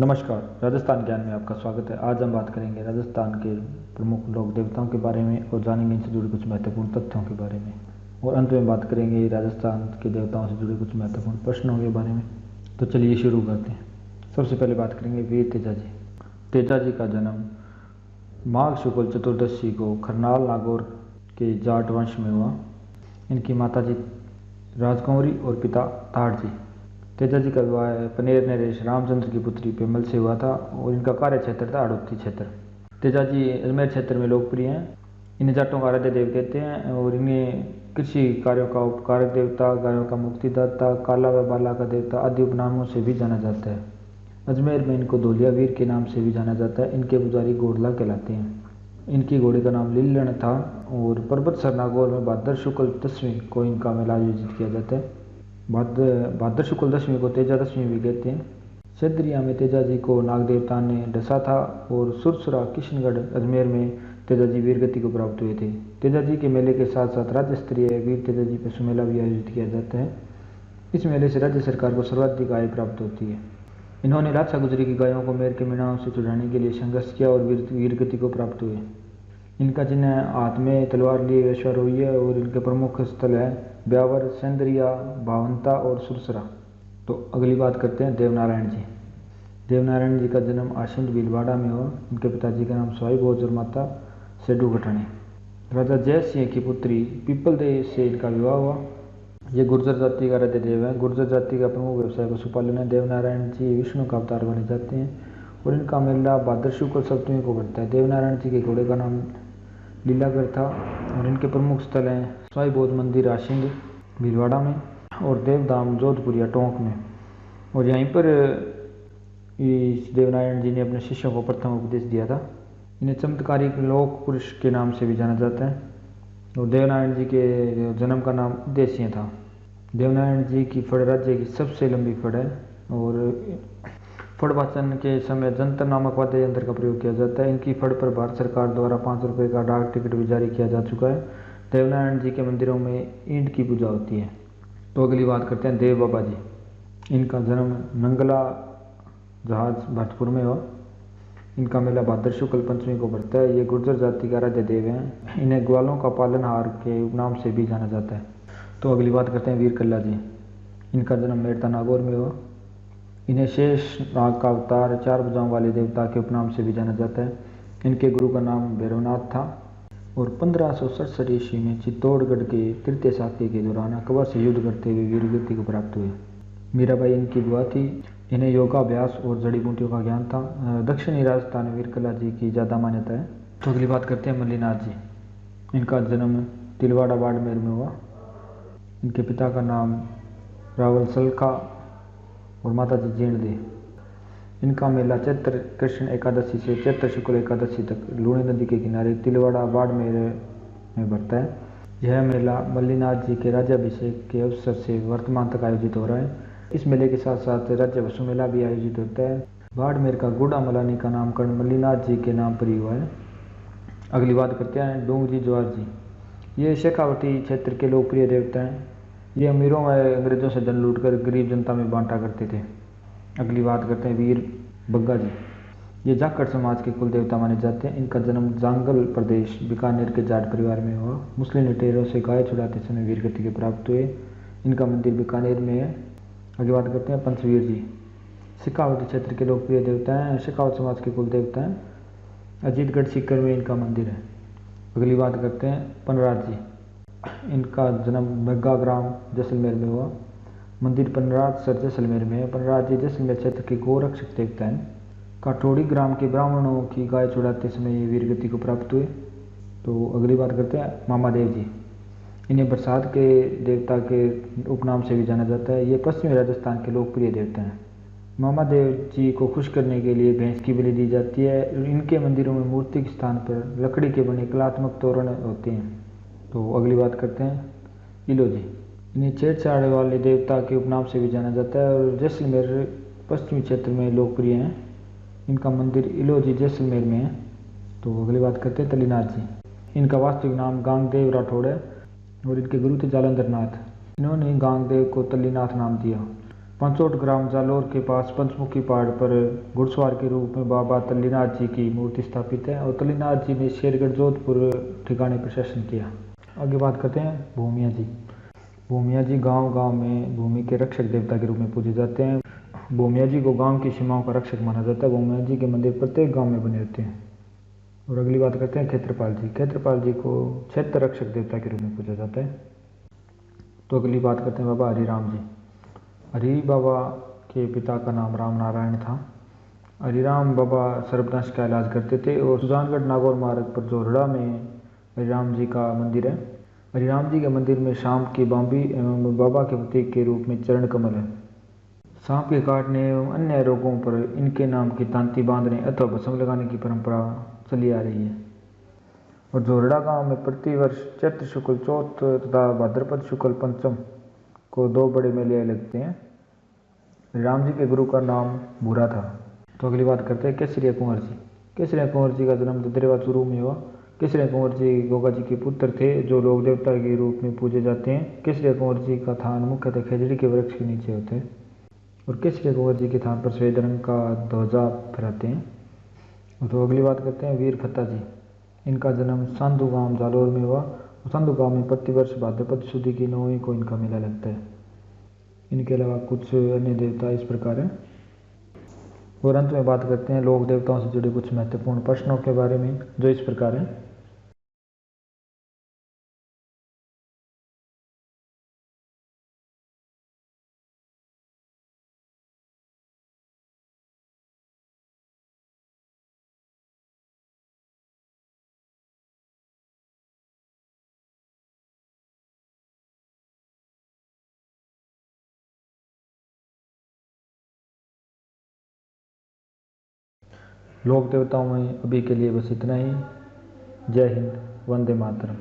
नमस्कार, राजस्थान ज्ञान में आपका स्वागत है। आज हम बात करेंगे राजस्थान के प्रमुख लोक देवताओं के बारे में और जानेंगे इनसे जुड़े कुछ महत्वपूर्ण तथ्यों के बारे में। और अंत में बात करेंगे राजस्थान के देवताओं से जुड़े कुछ महत्वपूर्ण प्रश्नों के बारे में। तो चलिए शुरू करते हैं। सबसे पहले बात करेंगे वीर तेजाजी। तेजाजी का जन्म माघ शुक्ल चतुर्दशी को खरनाल नागौर के जाट वंश में हुआ। इनकी माता जी राजकुंवरी और पिता ताड़ जी। तेजाजी का विवाह पनेर नरेश रामचंद्र की पुत्री पेमल से हुआ था और इनका कार्य क्षेत्र था हड़ौती क्षेत्र। तेजाजी अजमेर क्षेत्र में लोकप्रिय हैं। इन्हें जाटों का आराध्य देव कहते हैं और इन्हें कृषि कार्यों का उपकारक देवता, गायों का मुक्तिदाता, काला व बाला का देवता आदि उपनामों से भी जाना जाता है। अजमेर में इनको धोलिया वीर के नाम से भी जाना जाता है। इनके पुजारी घोड़ला कहलाते हैं। इनकी घोड़े का नाम लीलण था और पर्वत सर नागौर में भाद्र शुक्ल दशमी को इनका मेला आयोजित किया जाता है। भाद्र शुक्ल दशमी को तेजा दशमी भी कहते हैं। सैदरिया में तेजाजी को नाग देवता ने डसा था और सुरसुरा किशनगढ़ अजमेर में तेजाजी वीर गति को प्राप्त हुए थे। तेजाजी के मेले के साथ साथ राज्य स्तरीय वीर तेजाजी पशु मेला भी आयोजित किया जाता है। इस मेले से राज्य सरकार को सर्वाधिक आय प्राप्त होती है। इन्होंने लाचा गुजरी की गायों को मेर के मीणाओं से छुड़ाने के लिए संघर्ष किया और वीर गति को प्राप्त हुए। इनका चिन्ह हाथ में तलवार लिए अश्वारोही है और इनके प्रमुख स्थल है ब्यावर, सेंदरिया, भावंता और सुरसरा। तो अगली बात करते हैं देवनारायण जी। देवनारायण जी का जन्म आशिंद भीलवाड़ा में हुआ। इनके पिताजी का नाम स्वाई भोज और माता सेडू घटानी। राजा जय सिंह की पुत्री पीपल देव से इनका विवाह हुआ। ये गुर्जर जाति का आराध्य देव है। गुर्जर जाति का प्रमुख व्यवसाय पशुपालन है। देवनारायण जी विष्णु का अवतार माने जाते हैं और इनका मेला भाद्र शुक्ल सप्तमी को पड़ता है। देवनारायण जी के घोड़े का नाम लीलागढ़ था और इनके प्रमुख स्थल हैं स्वाई बौद्ध मंदिर आशिंद भीलवाड़ा में और देवधाम जोधपुर या टोंक में। और यहीं पर इस देवनारायण जी ने अपने शिष्यों को प्रथम उपदेश दिया था। इन्हें चमत्कारिक लोक पुरुष के नाम से भी जाना जाता है। और देवनारायण जी के जन्म का नाम देसिया था। देवनारायण जी की फड़ राज्य की सबसे लंबी फड़ है और फड़ वाचन के समय जंतर नामक वाद्य यंत्र का प्रयोग किया जाता है। इनकी फड़ पर भारत सरकार द्वारा 5 रुपये का डाक टिकट भी जारी किया जा चुका है। देवनारायण जी के मंदिरों में ईंट की पूजा होती है। तो अगली बात करते हैं देव बाबा जी। इनका जन्म नंगला जहाज भरतपुर में हुआ। इनका मेला भाद्र शुक्ल पंचमी को पड़ता है। ये गुर्जर जाति का आराध्य देव हैं। इन्हें ग्वालों का पालनहार के उपनाम से भी जाना जाता है। तो अगली बात करते हैं वीर कल्ला जी। इनका जन्म मेड़ता नागौर में हुआ। इन्हें शेष नाग का अवतार, 4 भुजाओं वाले देवता के उपनाम से भी जाना जाता है। इनके गुरु का नाम भैरवनाथ था और 1567 ईस्वी में चित्तौड़गढ़ के तृतीय शाक्य के दौरान अकबर से युद्ध करते हुए वीरगति को प्राप्त हुए। मीराबाई इनकी बुआ थी। इन्हें योगाभ्यास और जड़ी बूटियों का ज्ञान था। दक्षिणी राजस्थान में वीरकला जी की ज़्यादा मान्यता है। तो अगली बात करते हैं मल्लीनाथ जी। इनका जन्म तिलवाड़ा बाड़मेर में हुआ। इनके पिता का नाम रावल सलखा और माता जी जीर्ण दे। इनका मेला चैत्र कृष्ण एकादशी से चैत्र शुक्ल एकादशी तक लूणी नदी के किनारे तिलवाड़ा बाड़मेर में बढ़ता है। यह मेला मल्लीनाथ जी के राज्याभिषेक के अवसर से वर्तमान तक आयोजित हो रहा है। इस मेले के साथ साथ राज्य वसु मेला भी आयोजित होता है। बाड़मेर का गुड़ा मलानी का नामकरण मल्लीनाथ जी के नाम पर ही हुआ है। अगली बात करते हैं डोंगरी जवार जी। ये शेखावटी क्षेत्र के लोकप्रिय देवता हैं। ये अमीरों व अंग्रेजों से धन लूटकर गरीब जनता में बांटा करते थे। अगली बात करते हैं वीर बग्गा जी। ये जाखड़ समाज के कुल देवता माने जाते हैं। इनका जन्म जांगल प्रदेश बीकानेर के जाट परिवार में हुआ। मुस्लिम लुटेरों से गाय छुड़ाते समय वीरगति के प्राप्त हुए। इनका मंदिर बीकानेर में है। आगे बात करते हैं पंचवीर जी। शेखावटी क्षेत्र के लोकप्रिय देवता हैं। शेखावत समाज के कुल देवता हैं। अजीतगढ़ सीकर में इनका मंदिर है। अगली बात करते हैं पनराज जी। इनका जन्म बग्गा ग्राम जैसलमेर में हुआ। मंदिर पनराज सर जैसलमेर में है। पनराज जी जैसलमेर क्षेत्र के गोरक्षक देवता हैं। काठोड़ी ग्राम के ब्राह्मणों की गाय छुड़ाते समय ये वीरगति को प्राप्त हुए। तो अगली बात करते हैं मामादेव जी। इन्हें बरसात के देवता के उपनाम से भी जाना जाता है। ये पश्चिमी राजस्थान के लोकप्रिय देवता हैं। मामादेव जी को खुश करने के लिए भैंस की बलि दी जाती है। इनके मंदिरों में मूर्ति के स्थान पर लकड़ी के बने कलात्मक तोरण होते हैं। तो अगली बात करते हैं इलो जी। इन्हें छेड़छाड़ वाले देवता के उपनाम से भी जाना जाता है और जैसलमेर पश्चिमी क्षेत्र में लोकप्रिय हैं। इनका मंदिर इलो जी जैसलमेर में है। तो अगली बात करते हैं तलीनाथ जी। इनका वास्तविक नाम गांगदेव राठौड़ है और इनके गुरु थे जालंधर नाथ। इन्होंने गांगदेव को तलीनाथ नाम दिया। पंचोट ग्राम जालोर के पास पंचमुखी पहाड़ पर घुड़सवार के रूप में बाबा तल्लीनाथ जी की मूर्ति स्थापित है और तल्लीनाथ जी ने शेरगढ़ जोधपुर ठिकाने पर शासन किया। आगे बात करते हैं भूमिया जी। भूमिया जी गांव गांव में भूमि के रक्षक देवता के रूप में पूजे जाते हैं। भूमिया जी को गांव की सीमाओं का रक्षक माना जाता है। भूमिया जी के मंदिर प्रत्येक गांव में बने रहते हैं। और अगली बात करते हैं क्षेत्रपाल जी। क्षेत्रपाल जी को क्षेत्र रक्षक देवता के रूप में पूजा जाता है। तो अगली बात करते हैं बाबा हरिराम जी। हरि बाबा के पिता का नाम राम नारायण था। हरिराम बाबा सर्पदंश का इलाज करते थे और सुजानगढ़ नागौर मार्ग पर जोरड़ा में हरिराम जी का मंदिर है। हरिराम जी के मंदिर में सांप की बांबी एवं बाबा के प्रतीक के रूप में चरण कमल है। सांप के काटने एवं अन्य रोगों पर इनके नाम की तांती बांधने अथवा भस्म लगाने की परंपरा चली आ रही है। और जोरड़ा गांव में प्रतिवर्ष चैत्र शुक्ल चौथ तथा भाद्रपद शुक्ल पंचम को 2 बड़े मेले लगते हैं। राम जी के गुरु का नाम भूरा था। तो अगली बात करते हैं केसरिया कुंवर जी। केसरिया कुंवर जी का जन्म ददरेवा चूरू में हुआ। केसरिया कुंवर जी गोगा जी के पुत्र थे जो लोक देवता के रूप में पूजे जाते हैं। केसरिया कुंवर जी का थान मुख्यतः खेजड़ी के वृक्ष के नीचे होते हैं और केसरिया कुंवर जी के थान पर सफेद रंग का ध्वजा फहराते हैं। तो अगली बात करते हैं वीर फत्ता जी। इनका जन्म सांधु गांव जालोर में हुआ। सांधु गांव में प्रतिवर्ष भाद्रपद शुद्ध की 9वीं को इनका मेला लगता है। इनके अलावा कुछ अन्य देवता इस प्रकार हैं। और अंत में बात करते हैं लोक देवताओं से जुड़े कुछ महत्वपूर्ण प्रश्नों के बारे में जो इस प्रकार हैं। लोक देवताओं में अभी के लिए बस इतना ही। जय हिंद, वंदे मातरम।